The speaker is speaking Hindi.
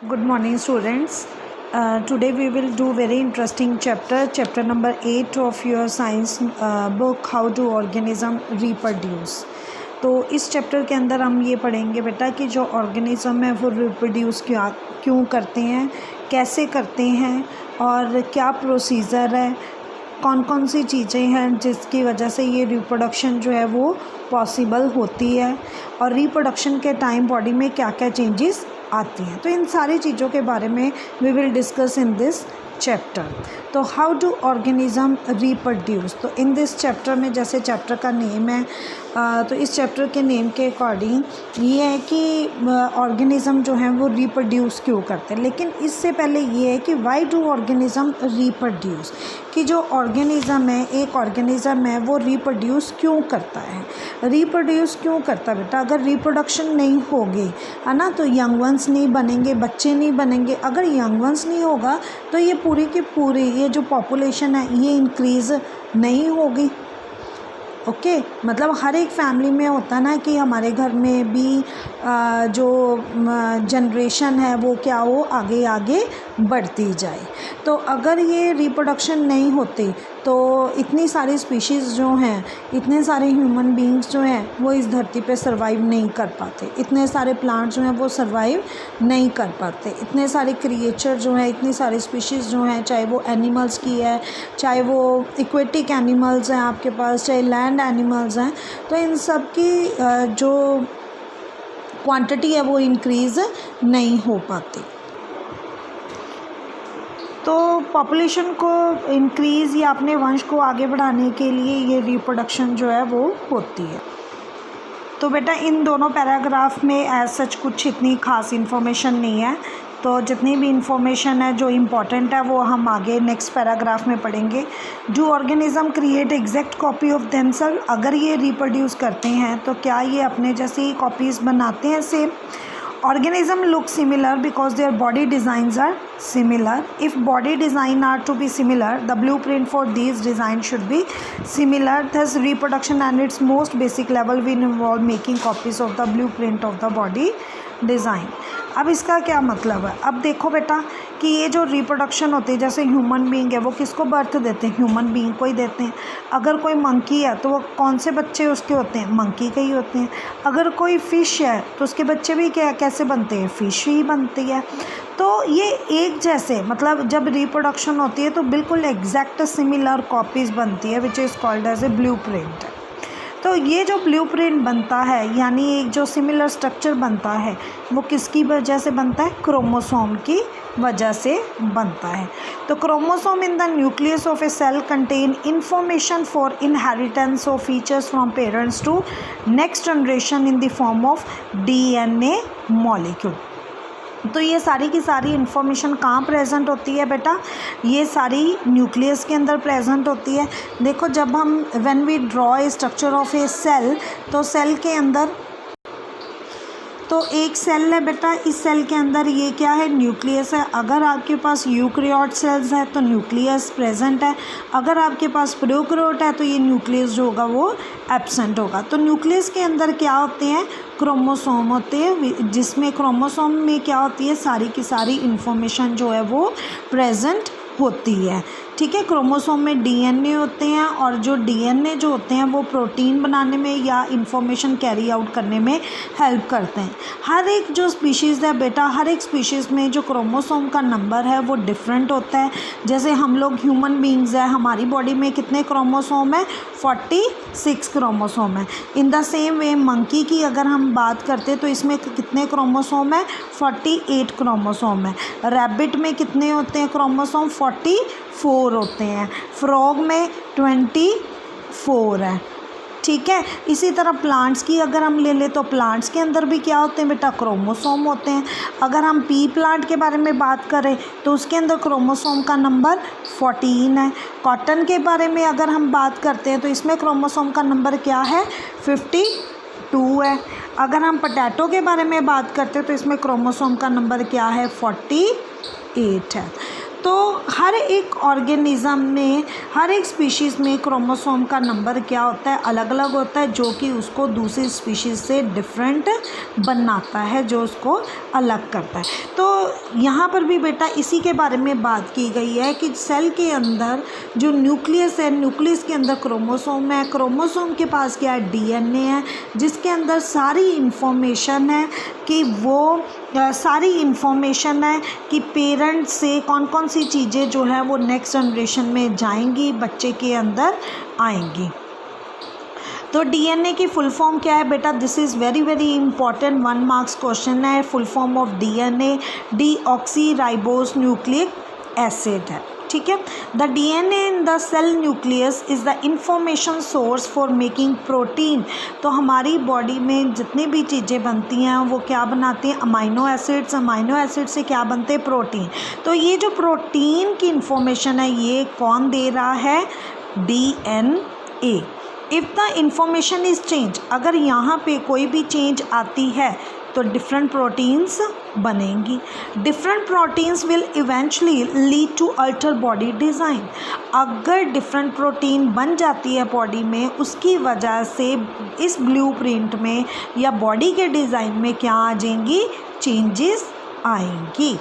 Good morning, students. Today we will do very interesting chapter number 8 of your science book, how do organism reproduce. तो इस चैप्टर के अंदर हम ये पढ़ेंगे बेटा कि जो ऑर्गेनिज़म है वो रिप्रोड्यूस क्यों करते हैं, कैसे करते हैं और क्या प्रोसीजर है, कौन कौन सी चीज़ें हैं जिसकी वजह से ये रिप्रोडक्शन जो है वो पॉसिबल होती है और रिप्रोडक्शन के टाइम बॉडी में क्या क्या चेंजेस आती हैं। तो इन सारी चीज़ों के बारे में we will discuss in this chapter. तो हाउ डू ऑर्गेनिज़म रिप्रोड्यूस, तो इन दिस चैप्टर में जैसे चैप्टर का नेम है तो इस चैप्टर के नेम के अकॉर्डिंग ये है कि ऑर्गेनिज़म जो हैं वो रिप्रोड्यूस क्यों करते हैं। लेकिन इससे पहले ये है कि वाई डू ऑर्गेनिज़म रिप्रोड्यूस, कि जो ऑर्गेनिज़म है, एक ऑर्गेनिज़म है वो रिप्रोड्यूस क्यों करता है। रिप्रोड्यूस क्यों करता है बेटा, अगर रिप्रोडक्शन नहीं होगी है ना तो यंग वंस नहीं बनेंगे, बच्चे नहीं बनेंगे। अगर यंग वंस नहीं होगा तो ये पूरी की पूरी ये जो पॉपुलेशन है ये इंक्रीज़ नहीं होगी। ओके मतलब हर एक फैमिली में होता है ना कि हमारे घर में भी जो जनरेशन है वो क्या हो आगे आगे बढ़ती जाए। तो अगर ये रिप्रोडक्शन नहीं होती तो इतनी सारी स्पीशीज़ जो हैं, इतने सारे ह्यूमन बीइंग्स जो हैं वो इस धरती पे सर्वाइव नहीं कर पाते, इतने सारे प्लांट्स जो हैं वो सर्वाइव नहीं कर पाते, इतने सारे क्रिएचर जो हैं, इतनी सारी स्पीशीज़ जो हैं, चाहे वो एनिमल्स की है, चाहे वो एक्वेटिक एनिमल्स हैं आपके पास, चाहे लैंड एनिमल्स हैं, तो इन सब की जो क्वांटिटी है वो इंक्रीज़ नहीं हो पाती। तो पॉपुलेशन को इंक्रीज़ या अपने वंश को आगे बढ़ाने के लिए ये रिप्रोडक्शन जो है वो होती है। तो बेटा इन दोनों पैराग्राफ में एज सच कुछ इतनी ख़ास इन्फॉर्मेशन नहीं है, तो जितनी भी इंफॉर्मेशन है जो इम्पॉर्टेंट है वो हम आगे नेक्स्ट पैराग्राफ में पढ़ेंगे। Do organism create exact copy of themselves, अगर ये रिप्रोड्यूस करते हैं तो क्या ये अपने जैसी कॉपीज़ बनाते हैं same. Organism look similar because their body designs are similar. If body design are to be similar, the blueprint for these designs should be similar. Thus, reproduction and its most basic level will involve making copies of the blueprint of the body design. अब इसका क्या मतलब है, अब देखो बेटा कि ये जो रिप्रोडक्शन होती है, जैसे ह्यूमन बीइंग है वो किसको बर्थ देते हैं, ह्यूमन बीइंग को ही देते हैं। अगर कोई मंकी है तो वो कौन से बच्चे उसके होते हैं, मंकी के ही होते हैं। अगर कोई फ़िश है तो उसके बच्चे भी कैसे बनते हैं, फ़िश ही बनती है। तो ये एक जैसे मतलब जब रिप्रोडक्शन होती है तो बिल्कुल एग्जैक्ट सिमिलर कॉपीज़ बनती है which is called as a blueprint. तो ये जो ब्लूप्रिंट बनता है यानी एक जो सिमिलर स्ट्रक्चर बनता है वो किसकी वजह से बनता है, क्रोमोसोम की वजह से बनता है। तो chromosome in the nucleus of a cell contain information for inheritance of features from parents to next generation in the form of DNA molecule. तो ये सारी की सारी इन्फॉर्मेशन कहाँ प्रेजेंट होती है बेटा, ये सारी न्यूक्लियस के अंदर प्रेजेंट होती है। देखो जब हम when we draw a structure of a cell, तो सेल के अंदर तो एक सेल है बेटा, इस सेल के अंदर ये क्या है, न्यूक्लियस है। अगर आपके पास यूकैरियोट सेल्स है तो न्यूक्लियस प्रेजेंट है, अगर आपके पास प्रोकैरियोट है तो ये न्यूक्लियस जो होगा वो एब्सेंट होगा। तो न्यूक्लियस के अंदर क्या होते हैं, क्रोमोसोम होते हैं, जिसमें क्रोमोसोम में क्या होती है, सारी की सारी इन्फॉर्मेशन जो है वो प्रेजेंट होती है। ठीक है, क्रोमोसोम में डीएनए होते हैं और जो डीएनए जो होते हैं वो प्रोटीन बनाने में या इंफॉर्मेशन कैरी आउट करने में हेल्प करते हैं। हर एक जो स्पीशीज़ है बेटा, हर एक स्पीशीज़ में जो क्रोमोसोम का नंबर है वो डिफरेंट होता है। जैसे हम लोग ह्यूमन बीइंग्स हैं, हमारी बॉडी में कितने क्रोमोसोम है, 46 क्रोमोसोम है। In the same way monkey की अगर हम बात करते तो इसमें कितने क्रोमोसोम है, 48 क्रोमोसोम है। रैबिट में कितने होते हैं क्रोमोसोम, 44 होते हैं। फ्रॉग में 24 है। ठीक है, इसी तरह प्लांट्स की अगर हम ले लें तो प्लांट्स के अंदर भी क्या होते हैं बेटा, क्रोमोसोम होते हैं। अगर हम पी प्लांट के बारे में बात करें तो उसके अंदर क्रोमोसोम का नंबर 14 है। कॉटन के बारे में अगर हम बात करते हैं तो इसमें क्रोमोसोम का नंबर क्या है, 52 है। अगर हम पोटैटो के बारे में बात करते हैं तो इसमें क्रोमोसोम का नंबर क्या है, 48 है। तो हर एक ऑर्गेनिज़म में, हर एक स्पीशीज़ में क्रोमोसोम का नंबर क्या होता है, अलग अलग होता है, जो कि उसको दूसरी स्पीशीज़ से डिफरेंट बनाता है, जो उसको अलग करता है। तो यहाँ पर भी बेटा इसी के बारे में बात की गई है कि सेल के अंदर जो न्यूक्लियस है, न्यूक्लियस के अंदर क्रोमोसोम है, क्रोमोसोम के पास क्या है, डीएनए है, जिसके अंदर सारी इंफॉर्मेशन है कि वो सारी इंफॉर्मेशन है कि पेरेंट से कौन कौन सी चीज़ें जो है वो नेक्स्ट जनरेशन में जाएंगी, बच्चे के अंदर आएंगी। तो डीएनए की फुल फॉर्म क्या है बेटा, this is very very important 1 marks question है। Full form of DNA deoxyribose nucleic acid है, ठीक है। The DNA in the cell nucleus is the information source for making protein. तो हमारी बॉडी में जितनी भी चीज़ें बनती हैं वो क्या बनाती हैं, अमाइनो एसिड्स, अमाइनो एसिड से क्या बनते हैं, प्रोटीन। तो ये जो प्रोटीन की इंफॉर्मेशन है ये कौन दे रहा है, DNA. If the information is change, अगर यहाँ पे कोई भी चेंज आती है तो डिफरेंट प्रोटीन्स बनेंगी। Different proteins will eventually lead to alter body design. अगर डिफरेंट प्रोटीन बन जाती है बॉडी में, उसकी वजह से इस ब्लूप्रिंट में या बॉडी के डिज़ाइन में क्या आ जाएंगी, चेंजेस आएंगी।